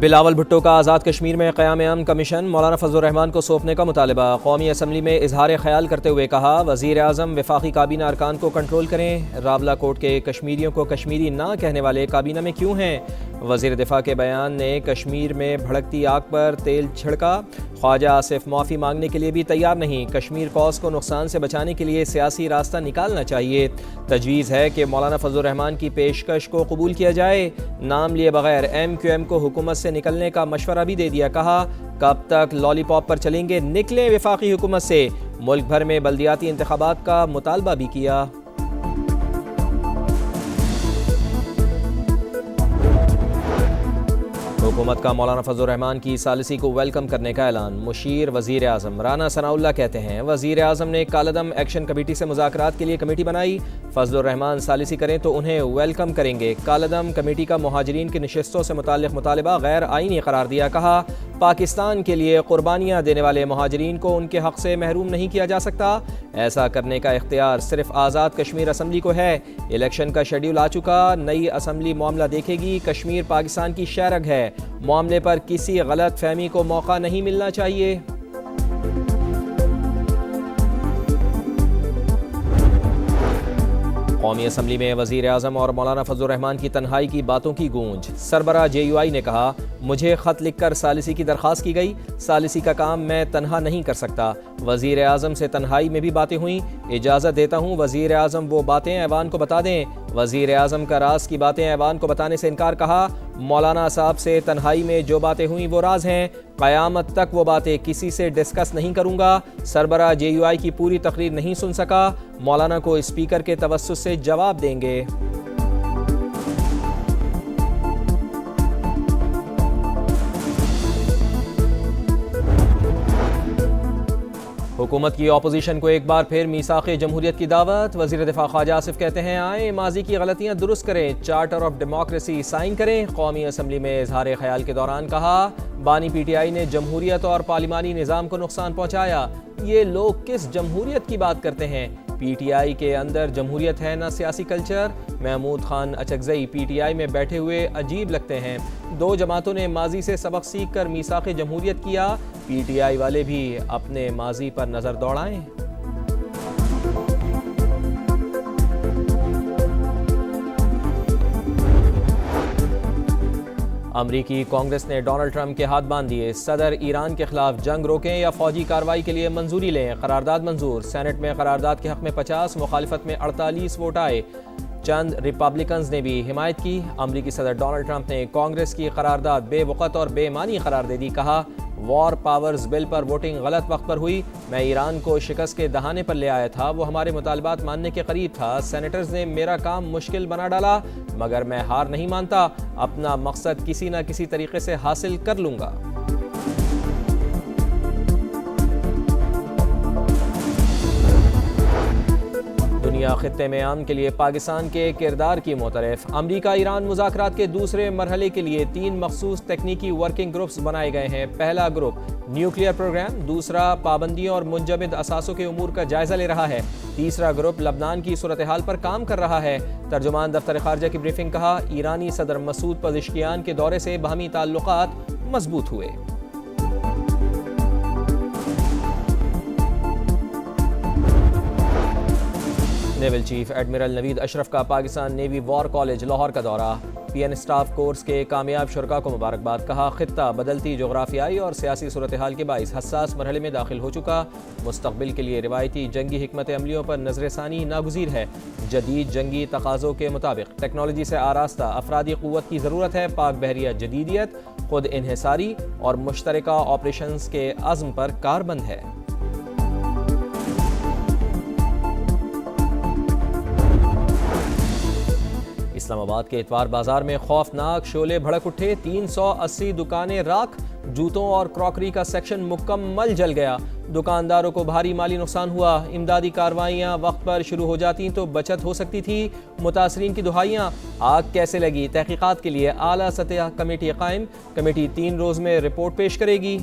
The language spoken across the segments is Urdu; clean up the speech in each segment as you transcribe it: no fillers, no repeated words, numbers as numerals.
بلاول بھٹو کا آزاد کشمیر میں قیام امن کمیشن مولانا فضل الرحمان کو سونپنے کا مطالبہ۔ قومی اسمبلی میں اظہار خیال کرتے ہوئے کہا وزیر اعظم وفاقی کابینہ ارکان کو کنٹرول کریں۔ راولہ کوٹ کے کشمیریوں کو کشمیری نہ کہنے والے کابینہ میں کیوں ہیں؟ وزیر دفاع کے بیان نے کشمیر میں بھڑکتی آگ پر تیل چھڑکا۔ خواجہ آصف معافی مانگنے کے لیے بھی تیار نہیں۔ کشمیر کوس کو نقصان سے بچانے کے لیے سیاسی راستہ نکالنا چاہیے۔ تجویز ہے کہ مولانا فضل الرحمان کی پیشکش کو قبول کیا جائے۔ نام لیے بغیر ایم کیو ایم کو حکومت سے نکلنے کا مشورہ بھی دے دیا۔ کہا کب تک لالی پاپ پر چلیں گے، نکلیں وفاقی حکومت سے۔ ملک بھر میں بلدیاتی انتخابات کا مطالبہ بھی کیا۔ حکومت کا مولانا فضل الرحمان کی ثالثی کو ویلکم کرنے کا اعلان۔ مشیر وزیر اعظم رانا ثناء اللہ کہتے ہیں وزیر اعظم نے کالعدم ایکشن کمیٹی سے مذاکرات کے لیے کمیٹی بنائی۔ فضل الرحمان ثالثی کریں تو انہیں ویلکم کریں گے۔ کالعدم کمیٹی کا مہاجرین کی نشستوں سے متعلق مطالبہ غیر آئینی قرار دیا۔ کہا پاکستان کے لیے قربانیاں دینے والے مہاجرین کو ان کے حق سے محروم نہیں کیا جا سکتا۔ ایسا کرنے کا اختیار صرف آزاد کشمیر اسمبلی کو ہے۔ الیکشن کا شیڈیول آ چکا، نئی اسمبلی معاملہ دیکھے گی۔ کشمیر پاکستان کی شہرگ ہے، معاملے پر کسی غلط فہمی کو موقع نہیں ملنا چاہیے۔ قومی اسمبلی میں وزیر اعظم اور مولانا فضل الرحمان کی تنہائی کی باتوں کی گونج۔ سربراہ جے یو آئی نے کہا مجھے خط لکھ کر ثالثی کی درخواست کی گئی، ثالثی کا کام میں تنہا نہیں کر سکتا۔ وزیر اعظم سے تنہائی میں بھی باتیں ہوئیں، اجازت دیتا ہوں وزیر اعظم وہ باتیں ایوان کو بتا دیں۔ وزیر اعظم کا راز کی باتیں ایوان کو بتانے سے انکار۔ کہا مولانا صاحب سے تنہائی میں جو باتیں ہوئیں وہ راز ہیں، قیامت تک وہ باتیں کسی سے ڈسکس نہیں کروں گا۔ سربراہ جے یو آئی کی پوری تقریر نہیں سن سکا، مولانا کو اسپیکر کے توسط سے جواب دیں گے۔ حکومت کی اپوزیشن کو ایک بار پھر میثاق جمہوریت کی دعوت۔ وزیر دفاع خواجہ آصف کہتے ہیں آئیں ماضی کی غلطیاں درست کریں، چارٹر آف ڈیموکریسی سائن کریں۔ قومی اسمبلی میں اظہار خیال کے دوران کہا بانی پی ٹی آئی نے جمہوریت اور پارلیمانی نظام کو نقصان پہنچایا۔ یہ لوگ کس جمہوریت کی بات کرتے ہیں؟ پی ٹی آئی کے اندر جمہوریت ہے نہ سیاسی کلچر۔ محمود خان اچکزئی پی ٹی آئی میں بیٹھے ہوئے عجیب لگتے ہیں۔ دو جماعتوں نے ماضی سے سبق سیکھ کر میثاق جمہوریت کیا، پی ٹی آئی والے بھی اپنے ماضی پر نظر دوڑائیں۔ امریکی کانگریس نے ڈونلڈ ٹرمپ کے ہاتھ باندھ دیے۔ صدر ایران کے خلاف جنگ روکیں یا فوجی کارروائی کے لیے منظوری لیں۔ قرارداد منظور۔ سینٹ میں قرارداد کے حق میں 50، مخالفت میں 48 ووٹ آئے۔ چند ریپبلکنز نے بھی حمایت کی۔ امریکی صدر ڈونلڈ ٹرمپ نے کانگریس کی قرارداد بے وقت اور بے معنی قرار دے دی۔ کہا وار پاورز بل پر ووٹنگ غلط وقت پر ہوئی، میں ایران کو شکست کے دہانے پر لے آیا تھا، وہ ہمارے مطالبات ماننے کے قریب تھا۔ سینیٹرز نے میرا کام مشکل بنا ڈالا، مگر میں ہار نہیں مانتا، اپنا مقصد کسی نہ کسی طریقے سے حاصل کر لوں گا۔ دنیا خطے میں امن کے لیے پاکستان کے کردار کی معترف۔ امریکہ ایران مذاکرات کے دوسرے مرحلے کے لیے 3 مخصوص تکنیکی ورکنگ گروپس بنائے گئے ہیں۔ پہلا گروپ نیوکلیئر پروگرام، دوسرا پابندیوں اور منجمد اثاثوں کے امور کا جائزہ لے رہا ہے، تیسرا گروپ لبنان کی صورتحال پر کام کر رہا ہے۔ ترجمان دفتر خارجہ کی بریفنگ۔ کہا ایرانی صدر مسعود پزشکیان کے دورے سے باہمی تعلقات مضبوط ہوئے۔ Naval chief admiral Naveed Ashraf کا Pakistan navy war college Lahore کا دورہ۔ پی این اسٹاف کورس کے کامیاب شرکاء کو مبارکباد۔ کہا خطہ بدلتی جغرافیائی اور سیاسی صورتحال کے باعث حساس مرحلے میں داخل ہو چکا، مستقبل کے لیے روایتی جنگی حکمت عملیوں پر نظر ثانی ناگزیر ہے۔ جدید جنگی تقاضوں کے مطابق ٹیکنالوجی سے آراستہ افرادی قوت کی ضرورت ہے۔ پاک بحریہ جدیدیت، خود انحصاری اور مشترکہ آپریشنز کے عزم پر کاربند ہے۔ اسلام آباد کے اتوار بازار میں خوفناک شعلے بھڑک اٹھے، 380 دکانیں راکھ، جوتوں اور کراکری کا سیکشن مکمل جل گیا۔ دکانداروں کو بھاری مالی نقصان ہوا۔ امدادی کارروائیاں وقت پر شروع ہو جاتی تو بچت ہو سکتی تھی۔ متاثرین کی دہائیاں۔ آگ کیسے لگی؟ تحقیقات کے لیے اعلیٰ سطح کمیٹی قائم، کمیٹی 3 روز میں رپورٹ پیش کرے گی۔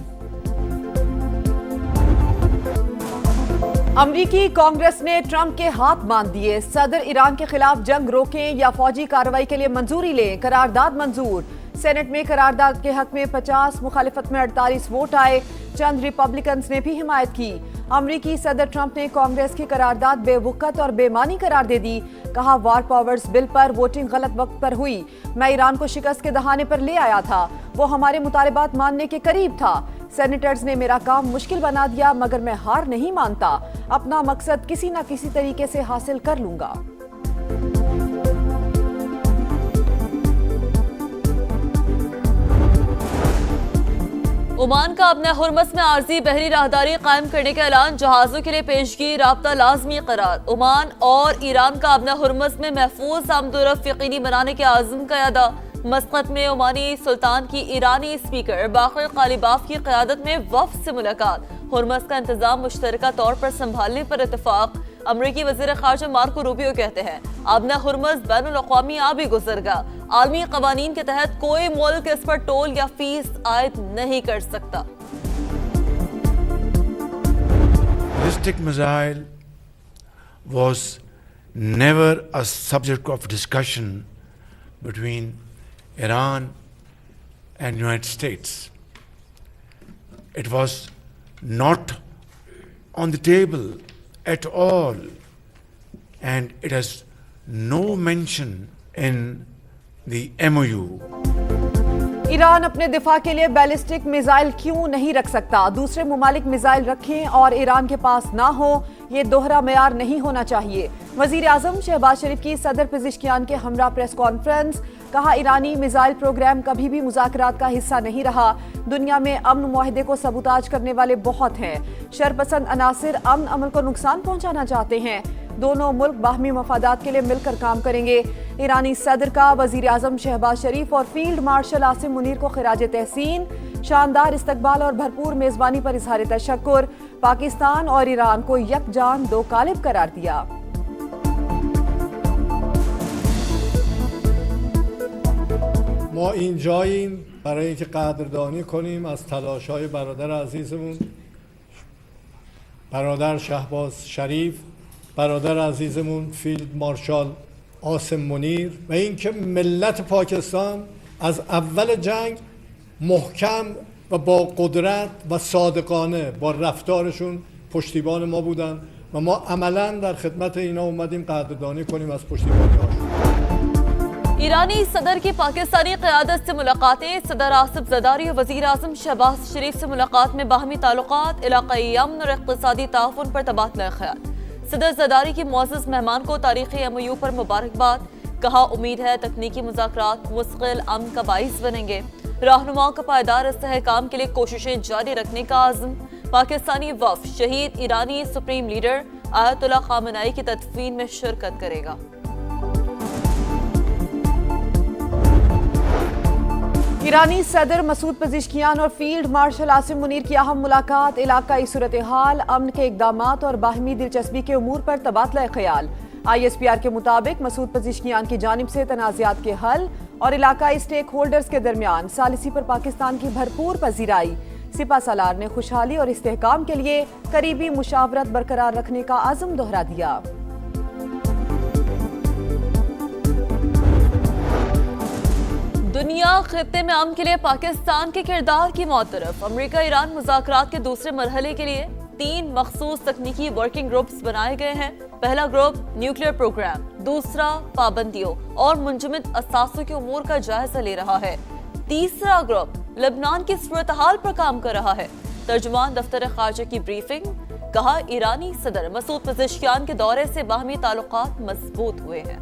امریکی کانگریس نے ٹرمپ کے ہاتھ باندھ دیے۔ صدر ایران کے خلاف جنگ روکیں یا فوجی کارروائی کے لیے منظوری لیں، قرارداد منظور۔ سینٹ میں قرارداد کے حق میں 50 مخالفت میں 48 ووٹ آئے، چند ریپبلکنز نے بھی حمایت کی۔ امریکی صدر ٹرمپ نے کانگریس کی قرارداد بے وقت اور بے معنی قرار دے دی، کہا وار پاورز بل پر ووٹنگ غلط وقت پر ہوئی، میں ایران کو شکست کے دہانے پر لے آیا تھا، وہ ہمارے مطالبات ماننے کے قریب تھا، سینیٹرز نے میرا کام مشکل بنا دیا مگر میں ہار نہیں مانتا، اپنا مقصد کسی نہ کسی طریقے سے حاصل کر لوں گا۔ عمان کا اپنے ہرمز میں عارضی بحری راہداری قائم کرنے کا اعلان، جہازوں کے لیے پیشگی رابطہ لازمی قرار۔ عمان اور ایران کا اپنے ہرمز میں محفوظ آمد و رفت یقینی بنانے کے عزم کا اعادہ۔ مسقط میں عمانی سلطان کی ایرانی اسپیکر باقر قالیباف کی قیادت میں وفد سے ملاقات، ہرمز کا انتظام مشترکہ طور پر سنبھالنے پر اتفاق۔ امریکی وزیر خارجہ مارکو روبیو کہتے ہیں آبنہ ہرمز بین الاقوامی آبی گزرگاہ، عالمی قوانین کے تحت کوئی ملک اس پر ٹول یا فیس عائد نہیں کر سکتا۔ Ballistic missile was never a subject of discussion between Iran and United States. It was not on the table at all, and it has no mention in the MOU. Iran اپنے دفاع کے لیے بیلسٹک میزائل کیوں نہیں رکھ سکتا؟ دوسرے ممالک میزائل رکھیں اور ایران کے پاس نہ ہو، یہ دوہرا معیار نہیں ہونا چاہیے۔ وزیر اعظم شہباز شریف کی صدر پزشکیان کے ہمراہ پریس کانفرنس، کہا ایرانی میزائل پروگرام کبھی بھی مذاکرات کا حصہ نہیں رہا، دنیا میں امن معاہدے کو سبوتاج کرنے والے بہت ہیں، شرپسند عناصر امن عمل کو نقصان پہنچانا چاہتے ہیں، دونوں ملک باہمی مفادات کے لیے مل کر کام کریں گے۔ ایرانی صدر کا وزیر اعظم شہباز شریف اور فیلڈ مارشل عاصم منیر کو خراج تحسین، شاندار استقبال اور بھرپور میزبانی پر اظہار تشکر، پاکستان اور ایران کو یکجان دو قالب قرار دیا۔ ما اینجاییم برای اینکه قدردانی کنیم از تلاش‌های برادر عزیزمون، برادر شهباز شریف، برادر عزیزمون فیلد مارشال عاصم منیر و اینکه ملت پاکستان از اول جنگ محکم و با قدرت و صادقانه با رفتارشون پشتیبان ما بودن و ما عملاً در خدمت اینا اومدیم قدردانی کنیم از پشتیبانی‌هاشون۔ ایرانی صدر کی پاکستانی قیادت سے ملاقاتیں، صدر آصف زرداری اور وزیر اعظم شہباز شریف سے ملاقات میں باہمی تعلقات، علاقائی امن اور اقتصادی تعاون پر تبادلہ خیال۔ صدر زرداری کی معزز مہمان کو تاریخی MOU پر مبارکباد، کہا امید ہے تکنیکی مذاکرات مستقل امن کا باعث بنیں گے، رہنماؤں کا پائیدار استحکام کے لیے کوششیں جاری رکھنے کا عزم۔ پاکستانی وفد شہید ایرانی سپریم لیڈر آیت اللہ خامنائی کی تدفین میں شرکت کرے گا۔ ایرانی صدر مسعود پزشکیان اور فیلڈ مارشل عاصم منیر کی اہم ملاقات، علاقائی صورتحال، امن کے اقدامات اور باہمی دلچسپی کے امور پر تبادلہ خیال۔ ISPR کے مطابق مسعود پزشکیان کی جانب سے تنازعات کے حل اور علاقائی سٹیک ہولڈرز کے درمیان ثالثی پر پاکستان کی بھرپور پذیرائی۔ سپہ سالار نے خوشحالی اور استحکام کے لیے قریبی مشاورت برقرار رکھنے کا عزم دہرا دیا۔ دنیا خطے میں امن کے لیے پاکستان کے کردار کی معترف، امریکہ ایران مذاکرات کے دوسرے مرحلے کے لیے 3 مخصوص تکنیکی ورکنگ گروپس بنائے گئے ہیں۔ پہلا گروپ نیوکلیئر پروگرام، دوسرا پابندیوں اور منجمد اثاثوں کے امور کا جائزہ لے رہا ہے، تیسرا گروپ لبنان کی صورتحال پر کام کر رہا ہے۔ ترجمان دفتر خارجہ کی بریفنگ، کہا ایرانی صدر مسعود پزشکیان کے دورے سے باہمی تعلقات مضبوط ہوئے ہیں۔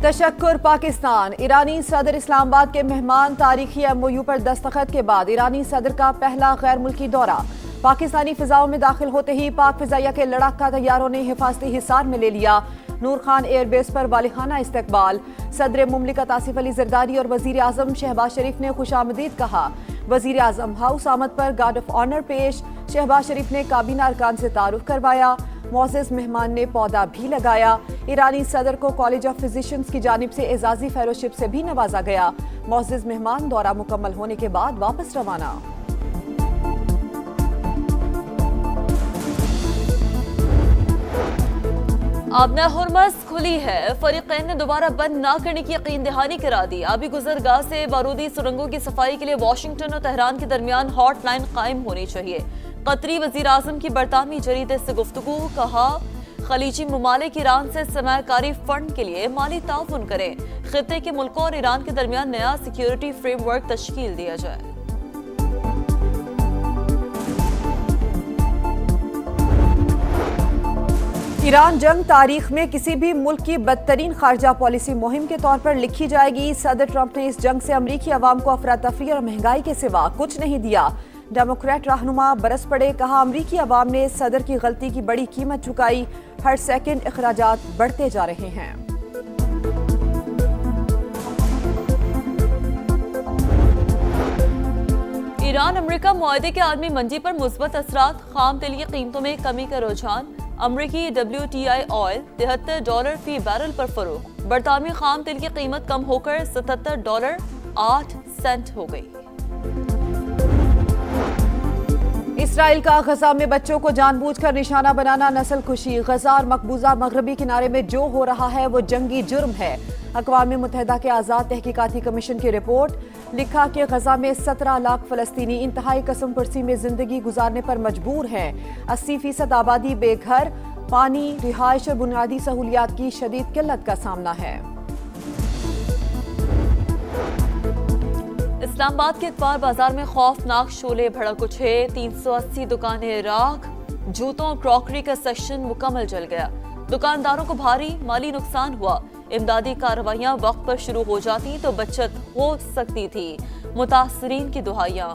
تشکر پاکستان، ایرانی صدر اسلام آباد کے مہمان، تاریخی MOU پر دستخط کے بعد ایرانی صدر کا پہلا غیر ملکی دورہ۔ پاکستانی فضاؤں میں داخل ہوتے ہی پاک فضائیہ کے لڑاکا طیاروں نے حفاظتی حصار میں لے لیا، نور خان ایئر بیس پر والہانہ استقبال۔ صدر مملکت آصف علی زرداری اور وزیر اعظم شہباز شریف نے خوش آمدید کہا۔ وزیر اعظم ہاؤس آمد پر گارڈ آف آنر پیش، شہباز شریف نے کابینہ ارکان سے تعارف کروایا، معزز مہمان نے پودا بھی لگایا۔ ایرانی صدر کو کالج آف فزیشنز کی جانب سے اعزازی فیلوشپ سے بھی نوازا گیا۔ معزز مہمان دورہ مکمل ہونے کے بعد واپس روانہ۔ آبنا ہرمز کھلی ہے، فریقین نے دوبارہ بند نہ کرنے کی یقین دہانی کرا دی۔ آبی گزرگاہ سے بارودی سرنگوں کی صفائی کے لیے واشنگٹن اور تہران کے درمیان ہاٹ لائن قائم ہونی چاہیے۔ قطری وزیر اعظم کی برطانوی جریدے سے گفتگو، کہا خلیجی ممالک ایران سے سرمایہ کاری فنڈ کے لیے مالی تعاون کریں، خطے کے ملکوں اور ایران کے درمیان نیا سیکیورٹی فریم ورک تشکیل دیا جائے۔ ایران جنگ تاریخ میں کسی بھی ملک کی بدترین خارجہ پالیسی مہم کے طور پر لکھی جائے گی۔ صدر ٹرمپ نے اس جنگ سے امریکی عوام کو افراتفری اور مہنگائی کے سوا کچھ نہیں دیا۔ ڈیموکریٹ رہنما برس پڑے، کہا امریکی عوام نے صدر کی غلطی کی بڑی قیمت چکائی، ہر سیکنڈ اخراجات بڑھتے جا رہے ہیں۔ ایران امریکہ معاہدے کے عالمی منڈی پر مثبت اثرات، خام تیل کی قیمتوں میں کمی کا رجحان، امریکی WTI آئل $73 فی بیرل پر فروخت، برطانوی خام تیل کی قیمت کم ہو کر $77.08 ہو گئی۔ اسرائیل کا غزہ میں بچوں کو جان بوجھ کر نشانہ بنانا نسل کشی، غزہ اور مقبوضہ مغربی کنارے میں جو ہو رہا ہے وہ جنگی جرم ہے۔ اقوام متحدہ کے آزاد تحقیقاتی کمیشن کی رپورٹ، لکھا کہ غزہ میں 17 لاکھ فلسطینی انتہائی قسم پرسی میں زندگی گزارنے پر مجبور ہیں، 80% آبادی بے گھر، پانی، رہائش اور بنیادی سہولیات کی شدید قلت کا سامنا ہے۔ اسلام آباد کے اتوار بازار میں خوفناک شعلے بھڑک اٹھے، 380 دکانیں راکھ، جوتوں اور کراکری کا سیکشن مکمل جل گیا، دکانداروں کو بھاری مالی نقصان ہوا۔ امدادی کارروائیاں وقت پر شروع ہو جاتی تو بچت ہو سکتی تھی۔ متاثرین کی دہائیاں،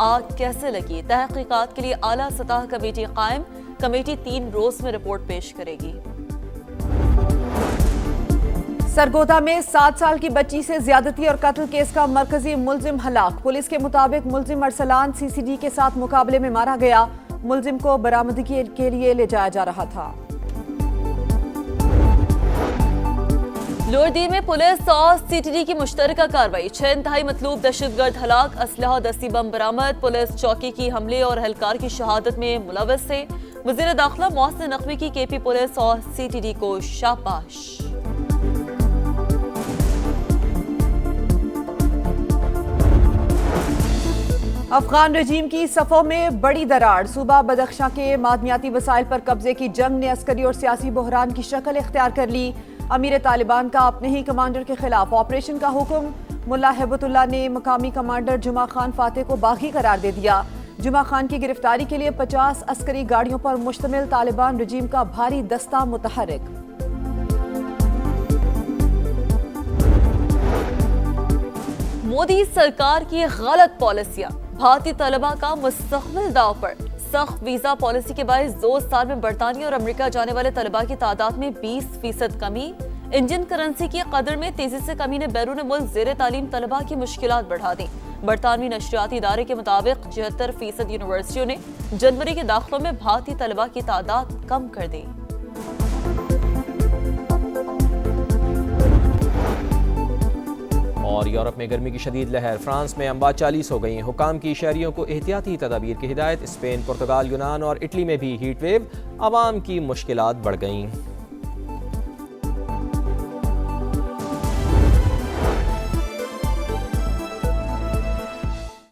آگ کیسے لگی؟ تحقیقات کے لیے اعلیٰ سطح کمیٹی قائم، کمیٹی 3 روز میں رپورٹ پیش کرے گی۔ سرگودا میں 7 سال کی بچی سے زیادتی اور قتل کیس کا مرکزی ملزم ہلاک، پولیس کے مطابق ملزم ارسلان CCD کے ساتھ مقابلے میں مارا گیا، ملزم کو برآمدگی کے لیے لے جایا جا رہا تھا۔ لوئر دیر میں پولیس اور CTD کی مشترکہ کارروائی، 6 انتہائی مطلوب دہشت گرد ہلاک، اسلحہ دستی بم برآمد، پولیس چوکی کی حملے اور اہلکار کی شہادت میں ملوث تھے۔ وزیر داخلہ محسن نقوی کی KP پولیس اور CTD کو شاباش۔ افغان رجیم کی صفوں میں بڑی دراڑ، صوبہ بدخشاں کے معدنیاتی وسائل پر قبضے کی جنگ نے عسکری اور سیاسی بحران کی شکل اختیار کر لی۔ امیر طالبان کا اپنے ہی کمانڈر کے خلاف آپریشن کا حکم، ملا ہیبت اللہ نے مقامی کمانڈر جمعہ خان فاتح کو باغی قرار دے دیا۔ جمعہ خان کی گرفتاری کے لیے 50 عسکری گاڑیوں پر مشتمل طالبان رجیم کا بھاری دستہ متحرک۔ مودی سرکار کی غلط پالیسیاں، بھارتی طلبہ کا مستقبل داؤ پر، سخت ویزا پالیسی کے باعث 2 سال میں برطانیہ اور امریکہ جانے والے طلبہ کی تعداد میں 20% کمی، انڈین کرنسی کی قدر میں تیزی سے کمی نے بیرون ملک زیر تعلیم طلبہ کی مشکلات بڑھا دیں۔ برطانوی نشریاتی ادارے کے مطابق 76% یونیورسٹیوں نے جنوری کے داخلوں میں بھارتی طلبہ کی تعداد کم کر دی۔ اور یورپ میں گرمی کی شدید لہر، فرانس میں اموات 40 ہو گئیں، حکام کی شہریوں کو احتیاطی تدابیر کی ہدایت، اسپین، پرتگال، یونان اور اٹلی میں بھی ہیٹ ویو، عوام کی مشکلات بڑھ گئیں۔